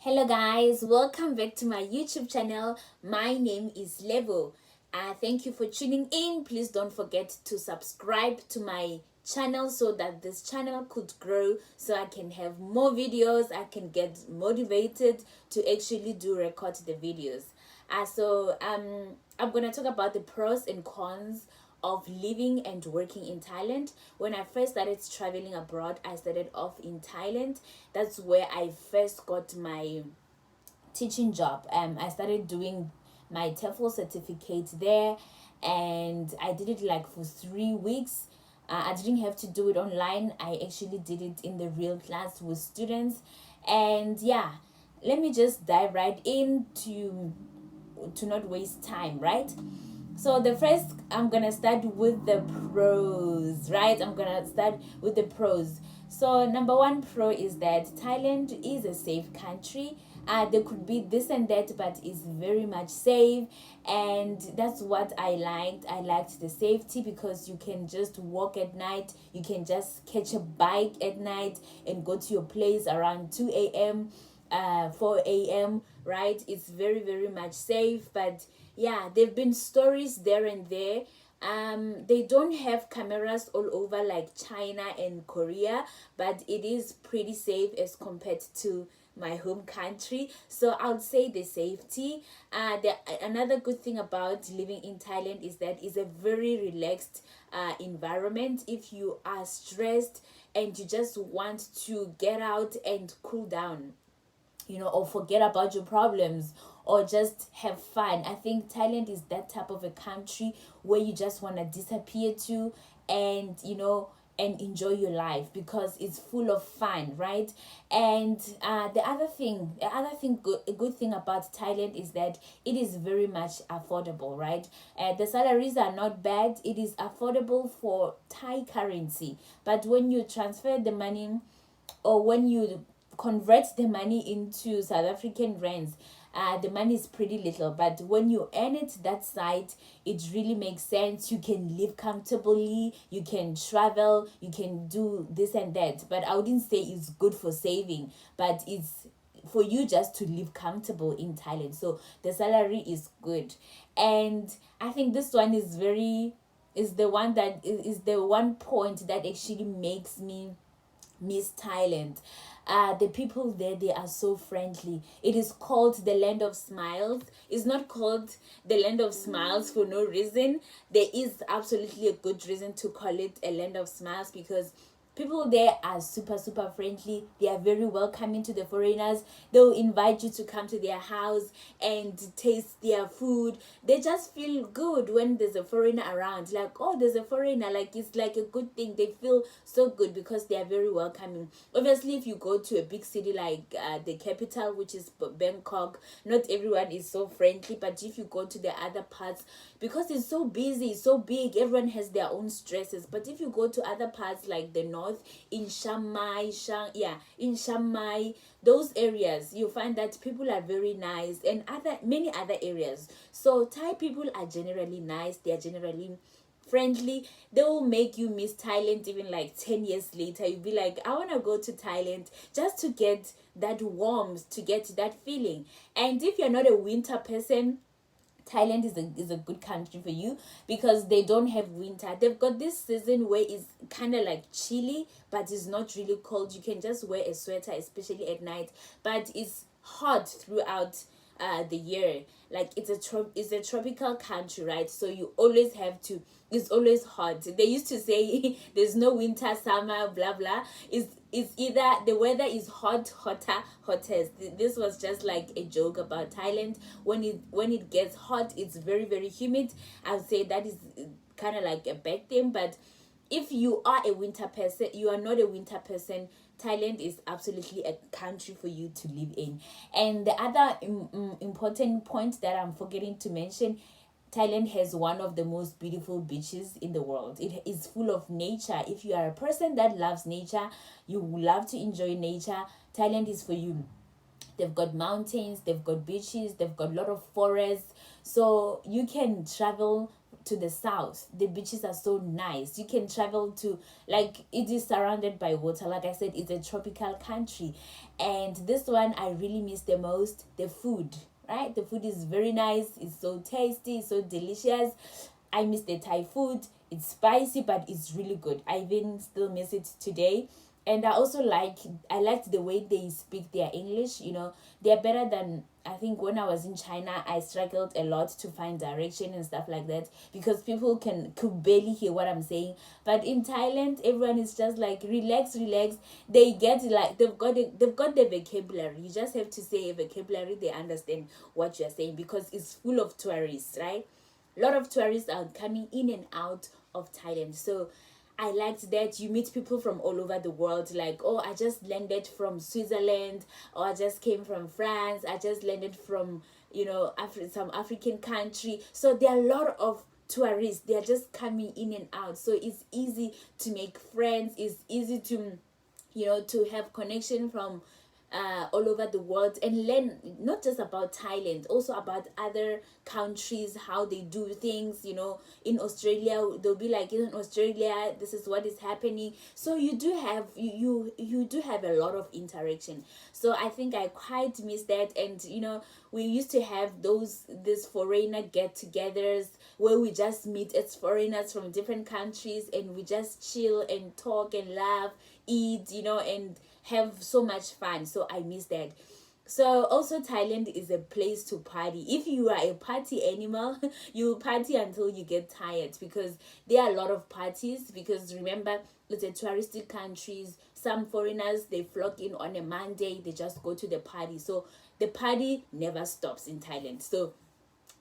Hello guys, welcome back to my YouTube channel. My name is Levo. Thank you for tuning in. Please don't forget to subscribe to my channel so that this channel could grow, so I can have more videos. I can get motivated to actually record the videos. I'm gonna talk about the pros and cons of living and working in Thailand. When I first started traveling abroad, I started off in Thailand. That's where I first got my teaching job. I started doing my TEFL certificate there, and I did it like for 3 weeks. I didn't have to do it online. I actually did it in the real class with students. And yeah, let me just dive right in to not waste time, right? So the first, I'm gonna start with the pros, right? I'm gonna start with the pros. So number one pro is that Thailand is a safe country. There could be this and that, but it's very much safe, and that's what I liked. I liked the safety because you can just walk at night. You can just catch a bike at night and go to your place around 2 a.m. 4 a.m. right? It's very, very much safe. But yeah, there have been stories there and there. They don't have cameras all over like China and Korea, but it is pretty safe as compared to my home country. So I would say the safety. Another good thing about living in Thailand is that it's a very relaxed environment. If you are stressed and you just want to get out and cool down, or forget about your problems, or just have fun, I think Thailand is that type of a country where you just want to disappear to, and and enjoy your life because it's full of fun, right? And a good thing about Thailand is that it is very much affordable, right? The salaries are not bad. It is affordable for Thai currency, but when you transfer the money, or when you convert the money into South African rands, the money is pretty little. But when you earn it that side, it really makes sense. You can live comfortably, you can travel, you can do this and that. But I wouldn't say it's good for saving, but it's for you just to live comfortable in Thailand. So the salary is good. And I think this one is the one point that actually makes me miss Thailand. The people there, they are so friendly. It is called the land of smiles. It's not called the land of smiles for no reason. There is absolutely a good reason to call it a land of smiles, because people there are super, super friendly. They are very welcoming to the foreigners. They'll invite you to come to their house and taste their food. They just feel good when there's a foreigner around. Like, oh, there's a foreigner. Like, it's like a good thing. They feel so good because they are very welcoming. Obviously, if you go to a big city like the capital, which is Bangkok, not everyone is so friendly. But if you go to the other parts, because it's so busy, it's so big, everyone has their own stresses. But if you go to other parts like the north, in in Chiang Mai, those areas, you find that people are very nice, and many other areas. So Thai people are generally nice. They are generally friendly. They will make you miss Thailand even like 10 years later. You'll be like, I want to go to Thailand just to get that warmth, to get that feeling. And if you're not a winter person, Thailand is a good country for you, because they don't have winter. They've got this season where it's kind of like chilly, but it's not really cold. You can just wear a sweater, especially at night. But it's hot throughout the year. Like, it's a tropical country, right? So you always have to, it's always hot. They used to say there's no winter, summer, blah blah. It's either the weather is hot, hotter, hottest. This was just like a joke about Thailand. When it gets hot, it's very, very humid. I would say that is kind of like a bad thing. But if you are a winter person, you are not a winter person, Thailand is absolutely a country for you to live in. And the other important point that I'm forgetting to mention, Thailand has one of the most beautiful beaches in the world. It is full of nature. If you are a person that loves nature, you love to enjoy nature, Thailand is for you. They've got mountains, they've got beaches, they've got a lot of forests. So you can travel to the south. The beaches are so nice. You can travel to, like, it is surrounded by water. Like I said, it's a tropical country. And this one I really miss the most, the food, right? The food is very nice. It's so tasty, so delicious. I miss the Thai food. It's spicy, but it's really good. I even still miss it today. And I liked the way they speak their English. They're better than, I think, when I was in China. I struggled a lot to find direction and stuff like that, because people could barely hear what I'm saying. But in Thailand, everyone is just like, relax, relax. They get, like, they've got the vocabulary. You just have to say a vocabulary, they understand what you're saying, because it's full of tourists, right? A lot of tourists are coming in and out of Thailand. So I liked that you meet people from all over the world. Like, oh, I just landed from Switzerland, or I just came from France, I just landed from, some African country. So there are a lot of tourists. They're just coming in and out. So it's easy to make friends. It's easy to, to have connection from all over the world, and learn not just about Thailand, also about other countries, how they do things. In Australia, they'll be like, in Australia, this is what is happening. So you do have you do have a lot of interaction. So I think I quite miss that. And we used to have these foreigner get-togethers, where we just meet as foreigners from different countries, and we just chill and talk and laugh, eat, and have so much fun. So I miss that. So also, Thailand is a place to party. If you are a party animal, you will party until you get tired, because there are a lot of parties. Because remember, it's a touristic country. Some foreigners, they flock in on a Monday, they just go to the party. So the party never stops in Thailand. So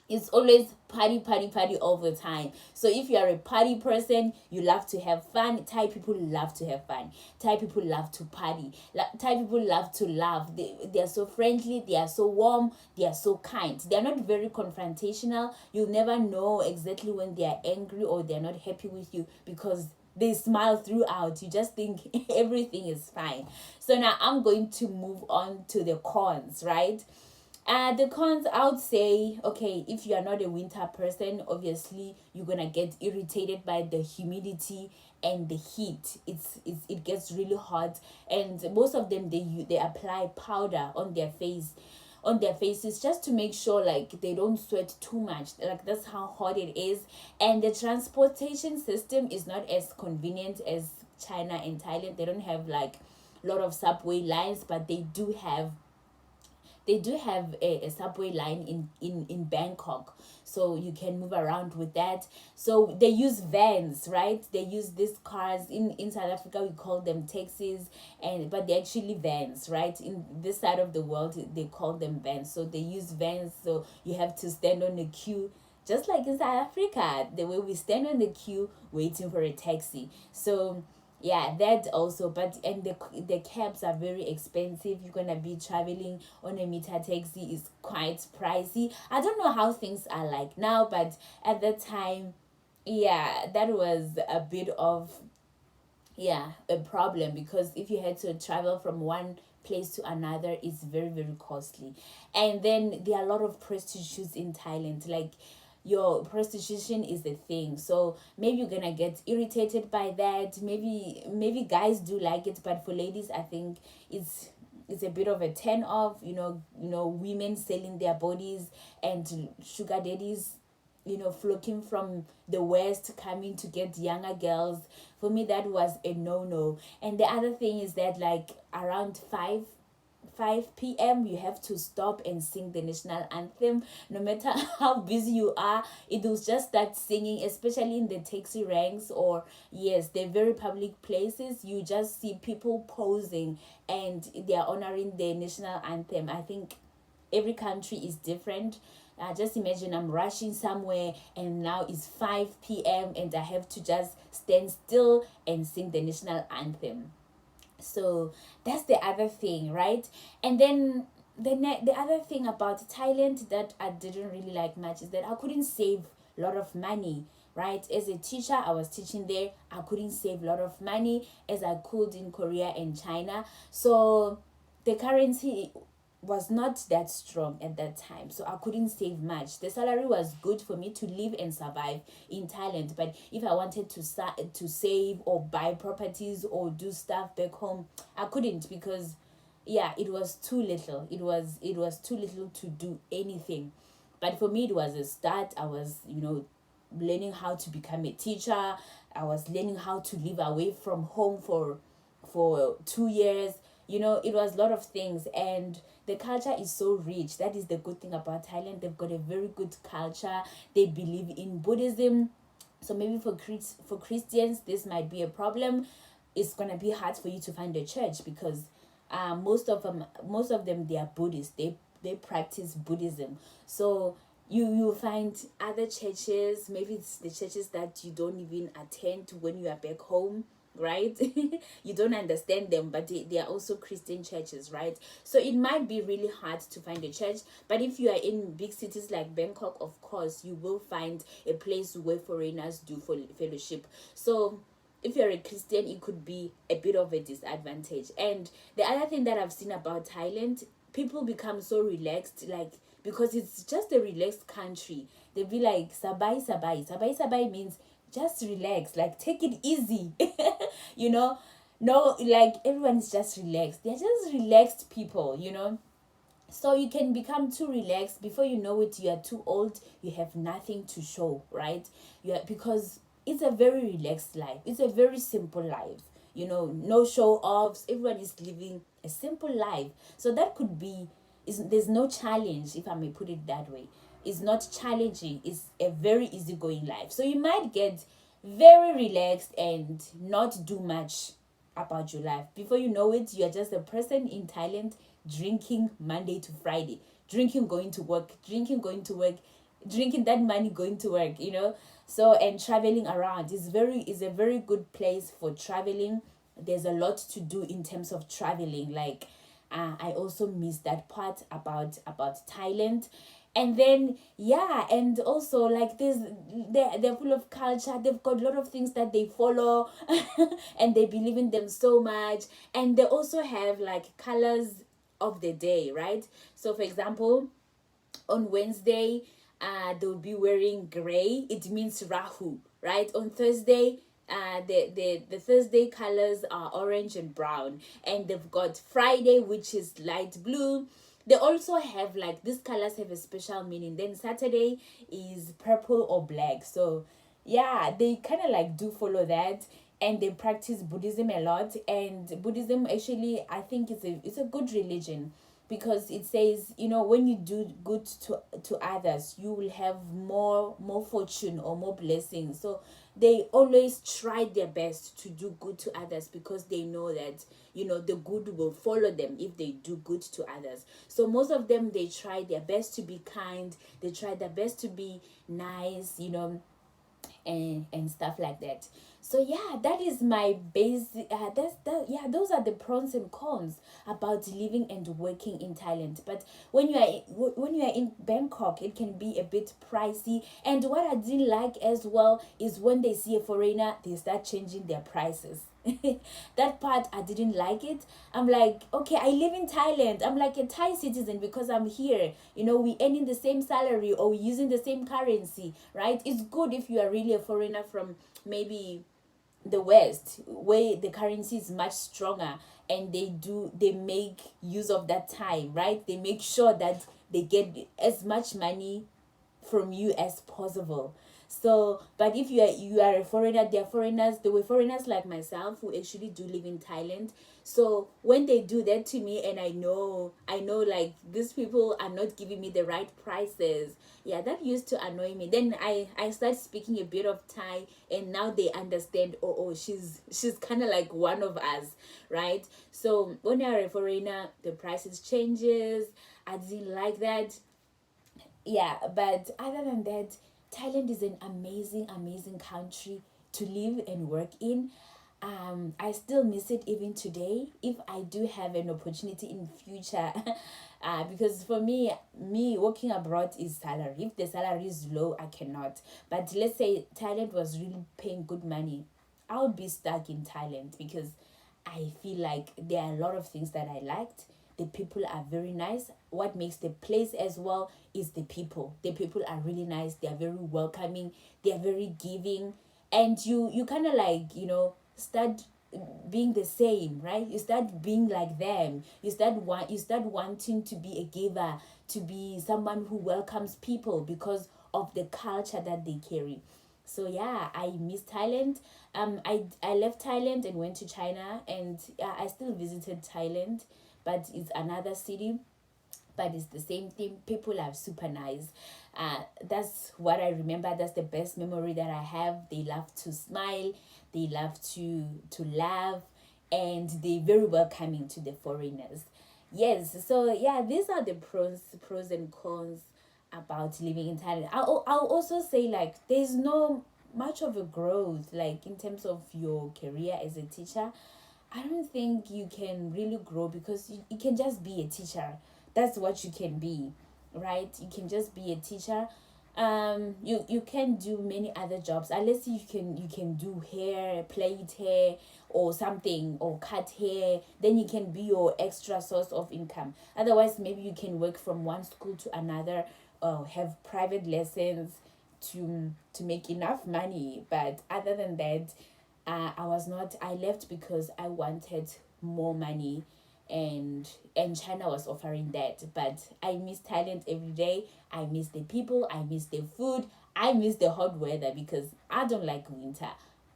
it's always party, party, party all the time. So if you are a party person, you love to have fun. Thai people love to have fun. Thai people love to party. Thai people love to laugh. They are so friendly. They are so warm. They are so kind. They are not very confrontational. You'll never know exactly when they are angry or they are not happy with you, because they smile throughout. You just think everything is fine. So now I'm going to move on to the cons, right? The cons, I would say, okay, if you are not a winter person, obviously you're gonna get irritated by the humidity and the heat. It gets really hot, and most of them, they apply powder on their faces, just to make sure, like, they don't sweat too much. Like, that's how hot it is. And the transportation system is not as convenient as China and Thailand. They don't have, like, a lot of subway lines, but they do have a subway line in Bangkok, so you can move around with that. So they use vans, right? They use these cars. In South Africa, we call them taxis, but they're actually vans, right? In this side of the world, they call them vans. So they use vans, so you have to stand on the queue, just like in South Africa, the way we stand on the queue waiting for a taxi. So yeah, that also. But and the cabs are very expensive. You're gonna be traveling on a meter taxi, is quite pricey. I don't know how things are like now, but at that time, yeah, that was a bit of, yeah, a problem, because if you had to travel from one place to another, it's very, very costly. And then there are a lot of prostitutes in Thailand. Like, your prostitution is the thing. So maybe you're gonna get irritated by that. Maybe guys do like it, but for ladies, I think it's a bit of a turn off. Women selling their bodies, and sugar daddies, flocking from the west, coming to get younger girls. For me, that was a no. And the other thing is that, like, around 5 p.m. you have to stop and sing the national anthem. No matter how busy you are, it will just start singing, especially in the taxi ranks, or yes, the very public places. You just see people posing, and they are honoring the national anthem. I think every country is different. Just imagine I'm rushing somewhere, and now it's 5 p.m. and I have to just stand still and sing the national anthem. So that's the other thing, right? And then the other thing about Thailand that I didn't really like much is that I couldn't save a lot of money, right? As a teacher, I was teaching there. I couldn't save a lot of money as I could in Korea and China. So the currency was not that strong at that time, so I couldn't save much. The salary was good for me to live and survive in Thailand, but if I wanted to save or buy properties or do stuff back home, I couldn't, because yeah, it was too little. It was too little to do anything. But for me, it was a start. I was, learning how to become a teacher. I was learning how to live away from home for 2 years. It was a lot of things, and the culture is so rich. That is the good thing about Thailand. They've got a very good culture. They believe in Buddhism. So maybe for Christians, this might be a problem. It's gonna be hard for you to find a church, because most of them, they are Buddhist. They practice Buddhism. So you find other churches. Maybe it's the churches that you don't even attend when you are back home, right? You don't understand them, but they are also Christian churches, right? So it might be really hard to find a church. But if you are in big cities like Bangkok, of course you will find a place where foreigners do for fellowship. So if you're a Christian, it could be a bit of a disadvantage. And the other thing that I've seen about Thailand, people become so relaxed, like, because it's just a relaxed country. They'll be like, sabai sabai. Sabai sabai means just relax, like, take it easy. you know no, like, everyone's just relaxed. They're just relaxed people. So you can become too relaxed. Before you know it, you are too old. You have nothing to show, right? Because it's a very relaxed life. It's a very simple life. No show offs. Everyone is living a simple life. So that could be, there's no challenge, if I may put it that way. It's not challenging. It's a very easygoing life. So you might get very relaxed and not do much about your life. Before you know it, you're just a person in Thailand, drinking Monday to Friday, drinking, going to work, drinking, going to work, drinking that money, going to work. So, and traveling around is a very good place for traveling. There's a lot to do in terms of traveling. Like, I also miss that part about Thailand. And then, yeah, and also, like, they're full of culture. They've got a lot of things that they follow and they believe in them so much. And they also have, like, colors of the day, right? So, for example, on Wednesday, they'll be wearing gray. It means Rahu, right? On Thursday, the Thursday colors are orange and brown. And they've got Friday, which is light blue. They also have, like, these colors have a special meaning. Then Saturday is purple or black. So yeah, they kind of like do follow that. And they practice Buddhism a lot. And Buddhism, actually, I think it's a good religion, because it says, when you do good to others, you will have more fortune or more blessings. So they always try their best to do good to others, because they know that the good will follow them if they do good to others. So most of them, they try their best to be kind. They try their best to be nice, and stuff like that. So yeah, that is my basic yeah, those are the pros and cons about living and working in Thailand. But when you are in Bangkok, it can be a bit pricey. And what I didn't like as well is when they see a foreigner, they start changing their prices. That part, I didn't like it. I'm like, okay, I live in Thailand. I'm like a Thai citizen because I'm here. We earning the same salary, or we using the same currency, right? It's good if you are really a foreigner from maybe the West, where the currency is much stronger, and they make use of that time, right? They make sure that they get as much money from you as possible. So, but if you are a foreigner, there were foreigners like myself who actually do live in Thailand. So when they do that to me, and I know like, these people are not giving me the right prices, yeah, that used to annoy me. Then I start speaking a bit of Thai, and now they understand, oh, she's kind of like one of us, right? So when you're a foreigner, the prices changes. I didn't like that. Yeah, but other than that, Thailand is an amazing country to live and work in. I still miss it even today, if I do have an opportunity in future. Because for me working abroad is salary. If the salary is low, I cannot. But let's say Thailand was really paying good money, I would be stuck in Thailand, because I feel like there are a lot of things that I liked, The people are very nice. What makes the place as well is the people. The people are really nice. They are very welcoming. They are very giving. And you kind of like, start being the same, right? You start being like them. You start wanting to be a giver, to be someone who welcomes people because of the culture that they carry. So yeah, I miss Thailand. I left Thailand and went to China, and I still visited Thailand, but it's another city, but it's the same thing. People are super nice. That's what I remember. That's the best memory that I have. They love to smile, they love to laugh, and they very welcoming to the foreigners. Yes, so yeah, these are the pros and cons about living in Thailand. I'll also say, like, there's no much of a growth, like in terms of your career as a teacher. I don't think you can really grow because you can just be a teacher. That's what you can be, right? You can just be a teacher. You can do many other jobs unless you can do hair, plait hair or something, or cut hair. Then you can be your extra source of income. Otherwise, maybe you can work from one school to another, or have private lessons to make enough money. But other than that, I left because I wanted more money, and China was offering that. But I miss Thailand every day. I miss the people, I miss the food, I miss the hot weather because I don't like winter.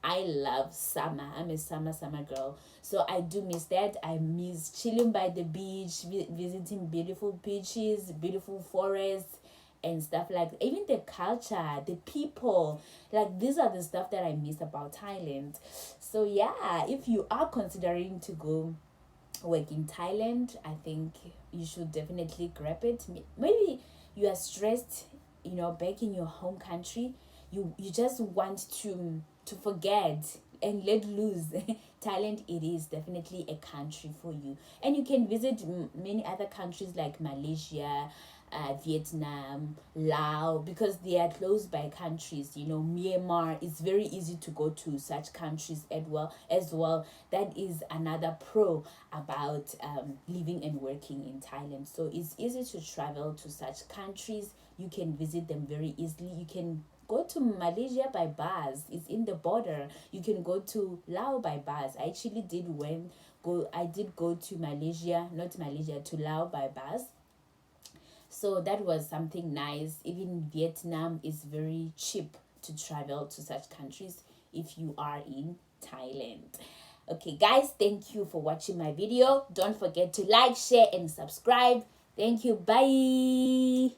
I love summer. I'm a summer girl. So I do miss that. I miss chilling by the beach, visiting beautiful beaches, beautiful forests, and stuff like even the culture, the people. Like, these are the stuff that I miss about Thailand. So yeah, if you are considering to go work in Thailand, I think you should definitely grab it. Maybe you are stressed, back in your home country. You just want to forget and let loose. Thailand, it is definitely a country for you, and you can visit many other countries like Malaysia, Vietnam, Laos, because they are close by countries. Myanmar, it's very easy to go to such countries as well. That is another pro about living and working in Thailand. So it's easy to travel to such countries. You can visit them very easily. You can go to Malaysia by bus. It's in the border. You can go to Laos by bus. I did go to Malaysia, not Malaysia, to Laos by bus. So that was something nice. Even Vietnam is very cheap to travel to such countries if you are in Thailand. Okay, guys, thank you for watching my video. Don't forget to like, share, and subscribe. Thank you. Bye.